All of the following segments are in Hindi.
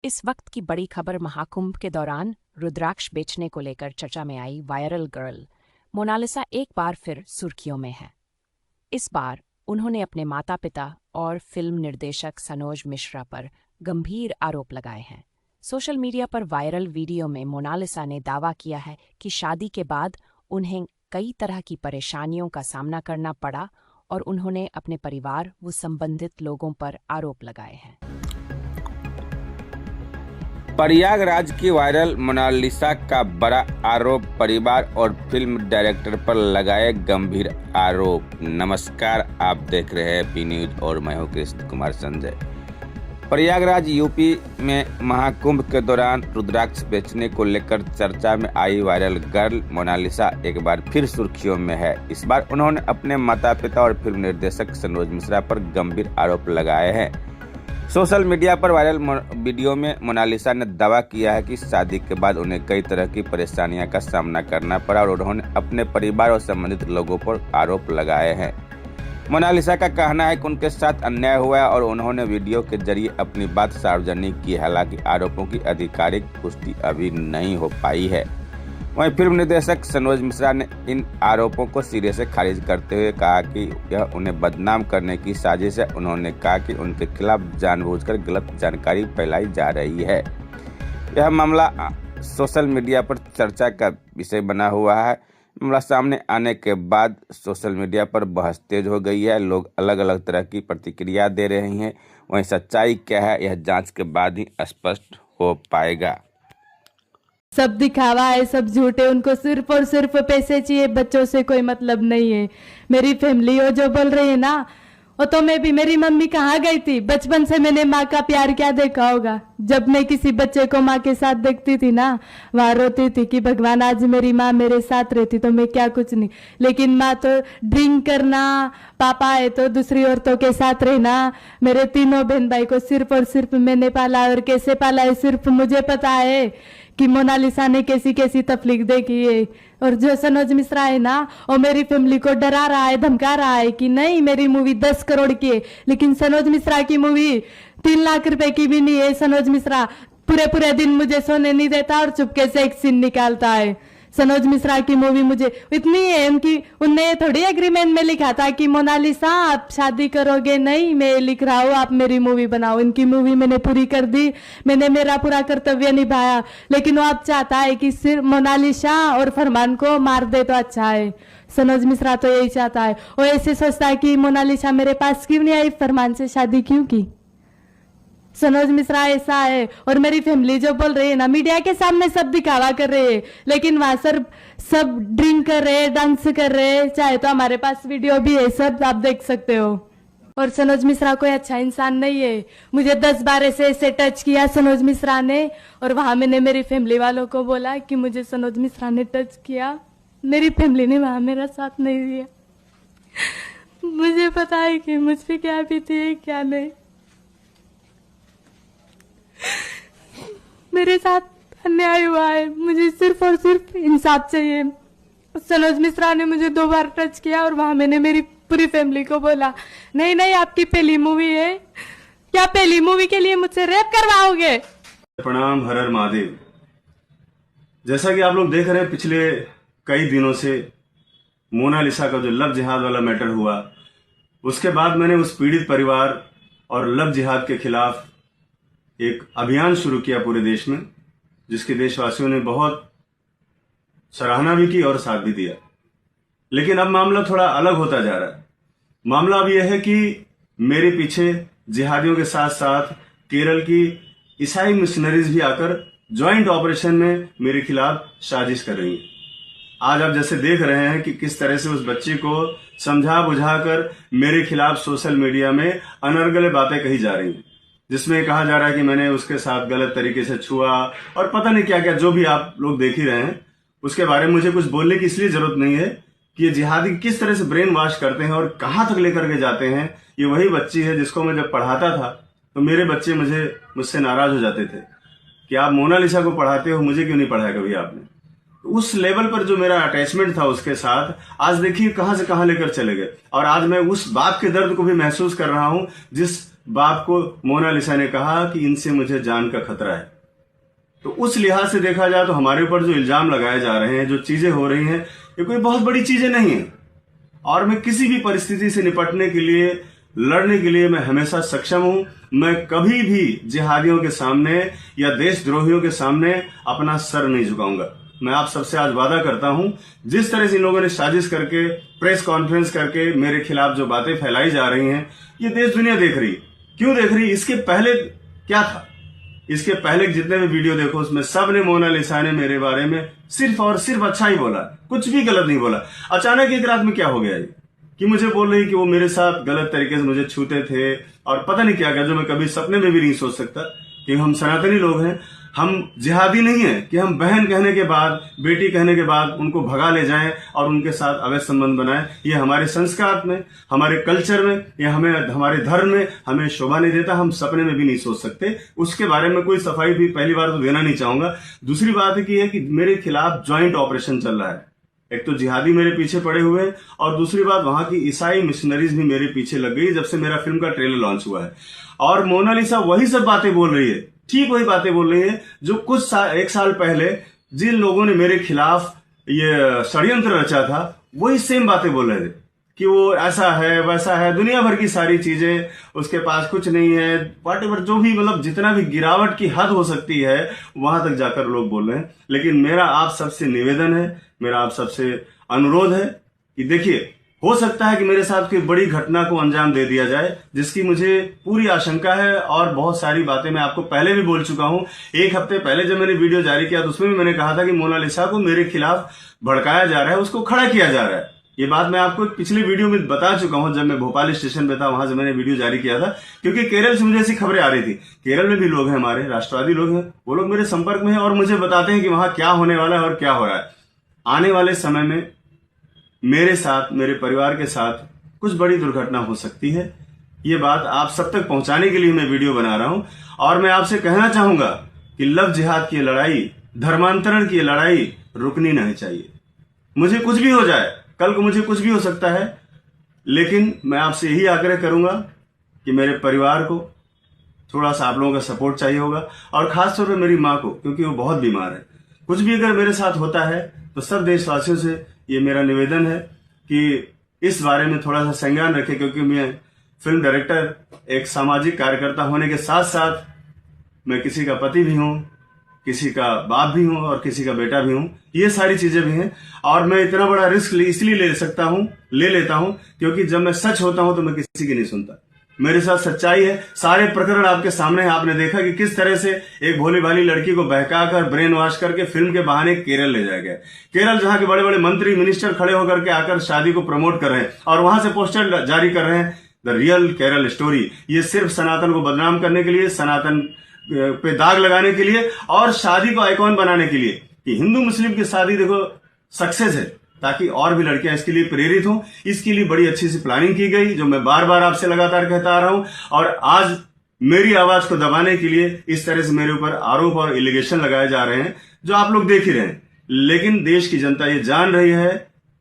इस वक्त की बड़ी खबर महाकुंभ के दौरान रुद्राक्ष बेचने को लेकर चर्चा में आई वायरल गर्ल मोनालिसा एक बार फिर सुर्खियों में है। इस बार उन्होंने अपने माता पिता और फिल्म निर्देशक सनोज मिश्रा पर गंभीर आरोप लगाए हैं। सोशल मीडिया पर वायरल वीडियो में मोनालिसा ने दावा किया है कि शादी के बाद उन्हें कई तरह की परेशानियों का सामना करना पड़ा और उन्होंने अपने परिवार व संबंधित लोगों पर आरोप लगाए हैं। प्रयागराज की वायरल मोनालिसा का बड़ा आरोप, परिवार और फिल्म डायरेक्टर पर लगाए गंभीर आरोप। नमस्कार, आप देख रहे हैं पी न्यूज और मैं हूं कृष्ण कुमार संजय। प्रयागराज यूपी में महाकुंभ के दौरान रुद्राक्ष बेचने को लेकर चर्चा में आई वायरल गर्ल मोनालिसा एक बार फिर सुर्खियों में है। इस बार उन्होंने अपने माता पिता और फिल्म निर्देशक सनोज मिश्रा पर गंभीर आरोप लगाए हैं। सोशल मीडिया पर वायरल वीडियो में मोनालिसा ने दावा किया है कि शादी के बाद उन्हें कई तरह की परेशानियों का सामना करना पड़ा और उन्होंने अपने परिवार और संबंधित लोगों पर आरोप लगाए हैं। मोनालिसा का कहना है कि उनके साथ अन्याय हुआ है और उन्होंने वीडियो के जरिए अपनी बात सार्वजनिक की। हालांकि आरोपों की आधिकारिक पुष्टि अभी नहीं हो पाई है। वहीं फिल्म निर्देशक सनोज मिश्रा ने इन आरोपों को सिरे से खारिज करते हुए कहा कि यह उन्हें बदनाम करने की साजिश है। उन्होंने कहा कि उनके खिलाफ जानबूझकर गलत जानकारी फैलाई जा रही है। यह मामला सोशल मीडिया पर चर्चा का विषय बना हुआ है। मामला सामने आने के बाद सोशल मीडिया पर बहस तेज हो गई है। लोग अलग अलग तरह की प्रतिक्रिया दे रहे हैं। वहीं सच्चाई क्या है, यह जांच के बाद ही स्पष्ट हो पाएगा। सब दिखावा है, सब झूठे, उनको सिर्फ और सिर्फ पैसे चाहिए, बच्चों से कोई मतलब नहीं है। मेरी फैमिली वो जो बोल रही है ना, वो तो मैं भी, मेरी मम्मी कहाँ गई थी? बचपन से मैंने माँ का प्यार क्या देखा होगा। जब मैं किसी बच्चे को माँ के साथ देखती थी ना, वहां रोती थी कि भगवान आज मेरी माँ मेरे साथ रहती तो मैं क्या कुछ नहीं। लेकिन माँ तो ड्रिंक करना, पापा है तो दूसरी औरतों के साथ रहना। मेरे तीनों बहन भाई को सिर्फ और सिर्फ मैंने पाला, और कैसे पाला है सिर्फ मुझे पता है कि मोनालिसा ने कैसी कैसी तकलीफ देखी है। और जो सनोज मिश्रा है ना, वो मेरी फैमिली को डरा रहा है, धमका रहा है कि नहीं मेरी मूवी 10 करोड़ की है, लेकिन सनोज मिश्रा की मूवी 3 लाख रुपए की भी नहीं है। सनोज मिश्रा पूरे पूरे दिन मुझे सोने नहीं देता और चुपके से एक सीन निकालता है। सनोज मिश्रा की मूवी मुझे इतनी है उनकी, उनने थोड़ी एग्रीमेंट में लिखा था कि मोनालिसा आप शादी करोगे, नहीं मैं लिख रहा हूँ आप मेरी मूवी बनाओ। इनकी मूवी मैंने पूरी कर दी, मैंने मेरा पूरा कर्तव्य निभाया। लेकिन वो अब चाहता है कि सिर्फ मोनालिसा और फरमान को मार दे तो अच्छा है। सनोज मिश्रा तो यही चाहता है। वो ऐसे सोचता है कि मोनालिसा मेरे पास क्यों नहीं आई, फरमान से शादी क्यों की। सनोज मिश्रा ऐसा है। और मेरी फैमिली जो बोल रही है ना, मीडिया के सामने सब दिखावा कर रहे हैं, लेकिन वहां सर सब ड्रिंक कर रहे हैं, डांस कर रहे हैं। चाहे तो हमारे पास वीडियो भी है, सब आप देख सकते हो। और सनोज मिश्रा कोई अच्छा इंसान नहीं है। मुझे 10 बार ऐसे टच किया सनोज मिश्रा ने, और वहां मैंने मेरी फैमिली वालों को बोला कि मुझे सनोज मिश्रा ने टच किया। मेरी फैमिली ने वहां मेरा साथ नहीं दिया। मुझे पता है कि मुझ पे क्या बीती है क्या नहीं। मेरे साथ अन्याय हुआ है, मुझे सिर्फ और सिर्फ इंसाफ चाहिए। सनोज मिश्रा ने मुझे 2 बार टच किया और वहां मैंने मेरी पूरी फैमिली को बोला नहीं नहीं आपकी पहली मूवी है, क्या पहली मूवी के लिए मुझसे रेप करवाओगे? प्रणाम, हर हर महादेव। जैसा कि आप लोग देख रहे हैं, पिछले कई दिनों से मोनालिसा का जो लव जिहाद वाला मैटर हुआ, उसके बाद मैंने उस पीड़ित परिवार और लव जिहाद के खिलाफ एक अभियान शुरू किया पूरे देश में, जिसके देशवासियों ने बहुत सराहना भी की और साथ भी दिया। लेकिन अब मामला थोड़ा अलग होता जा रहा है। मामला अब यह है कि मेरे पीछे जिहादियों के साथ साथ केरल की ईसाई मिशनरीज भी आकर ज्वाइंट ऑपरेशन में मेरे खिलाफ साजिश कर रही हैं। आज आप जैसे देख रहे हैं कि किस तरह से उस बच्ची को समझा बुझाकर मेरे खिलाफ सोशल मीडिया में अनर्गल बातें कही जा रही हैं, जिसमें कहा जा रहा है कि मैंने उसके साथ गलत तरीके से छुआ और पता नहीं क्या क्या, जो भी आप लोग देख ही रहे हैं। उसके बारे में मुझे कुछ बोलने की इसलिए जरूरत नहीं है कि ये जिहादी किस तरह से ब्रेन वॉश करते हैं और कहां तक लेकर के जाते हैं। ये वही बच्ची है जिसको मैं जब पढ़ाता था तो मेरे बच्चे मुझसे नाराज हो जाते थे कि आप मोनालिसा को पढ़ाते हो, मुझे क्यों नहीं पढ़ाया कभी आपने। उस लेवल पर जो मेरा अटैचमेंट था उसके साथ, आज देखिए कहां से कहां लेकर चले गए। और आज मैं उस बात के दर्द को भी महसूस कर रहा हूं जिस बाप को मोनालिसा ने कहा कि इनसे मुझे जान का खतरा है। तो उस लिहाज से देखा जाए तो हमारे ऊपर जो इल्जाम लगाए जा रहे हैं, जो चीजें हो रही हैं, ये कोई बहुत बड़ी चीजें नहीं है। और मैं किसी भी परिस्थिति से निपटने के लिए, लड़ने के लिए मैं हमेशा सक्षम हूं। मैं कभी भी जिहादियों के सामने या देशद्रोहियों के सामने अपना सर नहीं झुकाऊंगा। मैं आप सबसे आज वादा करता हूं, जिस तरह से इन लोगों ने साजिश करके, प्रेस कॉन्फ्रेंस करके मेरे खिलाफ जो बातें फैलाई जा रही हैं, ये देश दुनिया देख रही। क्यों देख रही? इसके पहले क्या था? इसके पहले जितने भी वीडियो देखो, उसमें सब ने, मोनालिसा ने मेरे बारे में सिर्फ और सिर्फ अच्छा ही बोला, कुछ भी गलत नहीं बोला। अचानक एक रात में क्या हो गया ये कि मुझे बोल रही कि वो मेरे साथ गलत तरीके से मुझे छूते थे और पता नहीं क्या क्या, जो मैं कभी सपने में भी नहीं सोच सकता कि हम सनातनी लोग हैं, हम जिहादी नहीं है कि हम बहन कहने के बाद, बेटी कहने के बाद उनको भगा ले जाएं और उनके साथ अवैध संबंध बनाएं। ये हमारे संस्कार में, हमारे कल्चर में, या हमारे धर्म में हमें शोभा नहीं देता। हम सपने में भी नहीं सोच सकते। उसके बारे में कोई सफाई भी पहली बार तो देना नहीं चाहूंगा। दूसरी बात है कि मेरे खिलाफ ज्वाइंट ऑपरेशन चल रहा है। एक तो जिहादी मेरे पीछे पड़े हुए हैं और दूसरी बात वहां की ईसाई मिशनरीज भी मेरे पीछे लग गई जब से मेरा फिल्म का ट्रेलर लॉन्च हुआ है। और मोनालिसा वही सब बातें बोल रही है, ठीक वही बातें बोल रही है जो एक साल पहले जिन लोगों ने मेरे खिलाफ ये षड्यंत्र रचा था, वही सेम बातें बोल रहे थे कि वो ऐसा है, वैसा है, दुनिया भर की सारी चीजें, उसके पास कुछ नहीं है, व्हाटएवर, जो भी मतलब जितना भी गिरावट की हद हो सकती है वहां तक जाकर लोग बोल रहे हैं। लेकिन मेरा आप सबसे निवेदन है, मेरा आप सबसे अनुरोध है कि देखिए, हो सकता है कि मेरे साथ कोई बड़ी घटना को अंजाम दे दिया जाए, जिसकी मुझे पूरी आशंका है। और बहुत सारी बातें मैं आपको पहले भी बोल चुका हूं। एक हफ्ते पहले जब मैंने वीडियो जारी किया तो उसमें भी मैंने कहा था कि मोनालिसा को मेरे खिलाफ भड़काया जा रहा है, उसको खड़ा किया जा रहा है। ये बात मैं आपको पिछली वीडियो में बता चुका हूं, जब मैं भोपाल स्टेशन पे था, वहां से मैंने वीडियो जारी किया था। क्योंकि केरल से मुझे ऐसी खबरें आ रही थी। केरल में भी लोग हैं, हमारे राष्ट्रवादी लोग हैं, वो लोग मेरे संपर्क में हैं और मुझे बताते हैं कि वहां क्या होने वाला है और क्या हो रहा है। आने वाले समय में मेरे साथ, मेरे परिवार के साथ कुछ बड़ी दुर्घटना हो सकती है। ये बात आप सब तक पहुंचाने के लिए मैं वीडियो बना रहा हूं। और मैं आपसे कहना चाहूंगा कि लव जिहाद की लड़ाई, धर्मांतरण की लड़ाई रुकनी नहीं चाहिए। मुझे कुछ भी हो जाए, कल को मुझे कुछ भी हो सकता है, लेकिन मैं आपसे यही आग्रह करूंगा कि मेरे परिवार को थोड़ा सा आप लोगों का सपोर्ट चाहिए होगा। और खासतौर पर मेरी माँ को, क्योंकि वो बहुत बीमार है। कुछ भी अगर मेरे साथ होता है तो सब देशवासियों से ये मेरा निवेदन है कि इस बारे में थोड़ा सा संज्ञान रखें। क्योंकि मैं फिल्म डायरेक्टर, एक सामाजिक कार्यकर्ता होने के साथ साथ मैं किसी का पति भी हूं, किसी का बाप भी हूं और किसी का बेटा भी हूं। ये सारी चीजें भी हैं। और मैं इतना बड़ा रिस्क इसलिए ले लेता हूं क्योंकि जब मैं सच होता हूं तो मैं किसी की नहीं सुनता। मेरे साथ सच्चाई है। सारे प्रकरण आपके सामने है। आपने देखा कि किस तरह से एक भोली भाली लड़की को बहकाकर, ब्रेन वॉश करके फिल्म के बहाने केरल ले जाया गया। केरल जहां के बड़े बड़े मंत्री, मिनिस्टर खड़े होकर के आकर शादी को प्रमोट कर रहे हैं और वहां से पोस्टर जारी कर रहे हैं, द रियल केरल स्टोरी। ये सिर्फ सनातन को बदनाम करने के लिए, सनातन पे दाग लगाने के लिए और शादी को आइकॉन बनाने के लिए कि हिंदू मुस्लिम की शादी देखो सक्सेस है, ताकि और भी लड़कियां इसके लिए प्रेरित हों। इसके लिए बड़ी अच्छी सी प्लानिंग की गई, जो मैं बार बार आपसे लगातार कहता आ रहा हूं। और आज मेरी आवाज को दबाने के लिए इस तरह से मेरे ऊपर आरोप और एलिगेशन लगाए जा रहे हैं, जो आप लोग देख ही रहे हैं। लेकिन देश की जनता ये जान रही है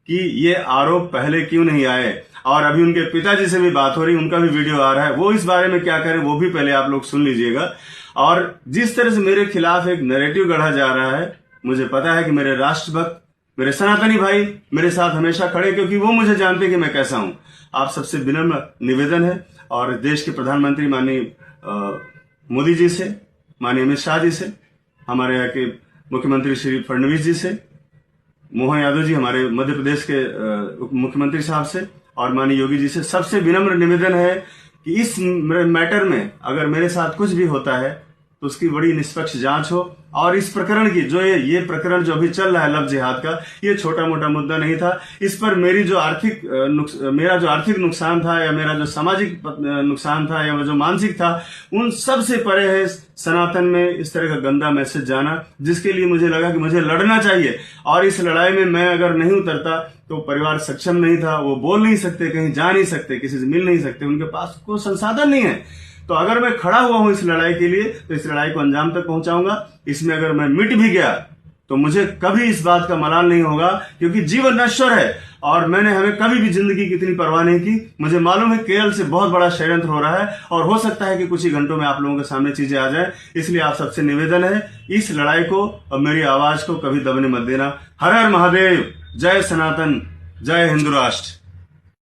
कि ये आरोप पहले क्यों नहीं आए। और अभी उनके पिताजी से भी बात हो रही, उनका भी वीडियो आ रहा है, वो इस बारे में क्या करें वो भी पहले आप लोग सुन लीजिएगा। और जिस तरह से मेरे खिलाफ एक नैरेटिव गढ़ा जा रहा है, मुझे पता है कि मेरे राष्ट्रभक्त, मेरे सनातनी भाई मेरे साथ हमेशा खड़े, क्योंकि वो मुझे जानते हैं कि मैं कैसा हूं। आप सबसे विनम्र निवेदन है और देश के प्रधानमंत्री माननीय मोदी जी से, माननीय अमित शाह जी से, हमारे यहाँ के मुख्यमंत्री श्री फडणवीस जी से, मोहन यादव जी हमारे मध्य प्रदेश के मुख्यमंत्री साहब से, और माननीय योगी जी से सबसे विनम्र निवेदन है कि इस मैटर में अगर मेरे साथ कुछ भी होता है तो उसकी बड़ी निष्पक्ष जांच हो। और इस प्रकरण की जो ये प्रकरण जो अभी चल रहा है लव जिहाद का, ये छोटा मोटा मुद्दा नहीं था। इस पर मेरा जो आर्थिक नुकसान था, या मेरा जो सामाजिक नुकसान था, या जो मानसिक था, उन सब से परे है सनातन में इस तरह का गंदा मैसेज जाना, जिसके लिए मुझे लगा कि मुझे लड़ना चाहिए। और इस लड़ाई में मैं अगर नहीं उतरता तो परिवार सक्षम नहीं था, वो बोल नहीं सकते, कहीं जा नहीं सकते, किसी से मिल नहीं सकते, उनके पास कोई संसाधन नहीं है। तो अगर मैं खड़ा हुआ हूं इस लड़ाई के लिए, तो इस लड़ाई को अंजाम तक पहुंचाऊंगा। इसमें अगर मैं मिट भी गया तो मुझे कभी इस बात का मलाल नहीं होगा, क्योंकि जीवन नश्वर है और मैंने हमें कभी भी जिंदगी की इतनी परवाह नहीं की। मुझे मालूम है केरल से बहुत बड़ा षड्यंत्र हो रहा है और हो सकता है कि कुछ ही घंटों में आप लोगों के सामने चीजें आ जाए। इसलिए आप सबसे निवेदन है, इस लड़ाई को और मेरी आवाज को कभी दबने मत देना। हर हर महादेव, जय सनातन, जय हिंदू राष्ट्र।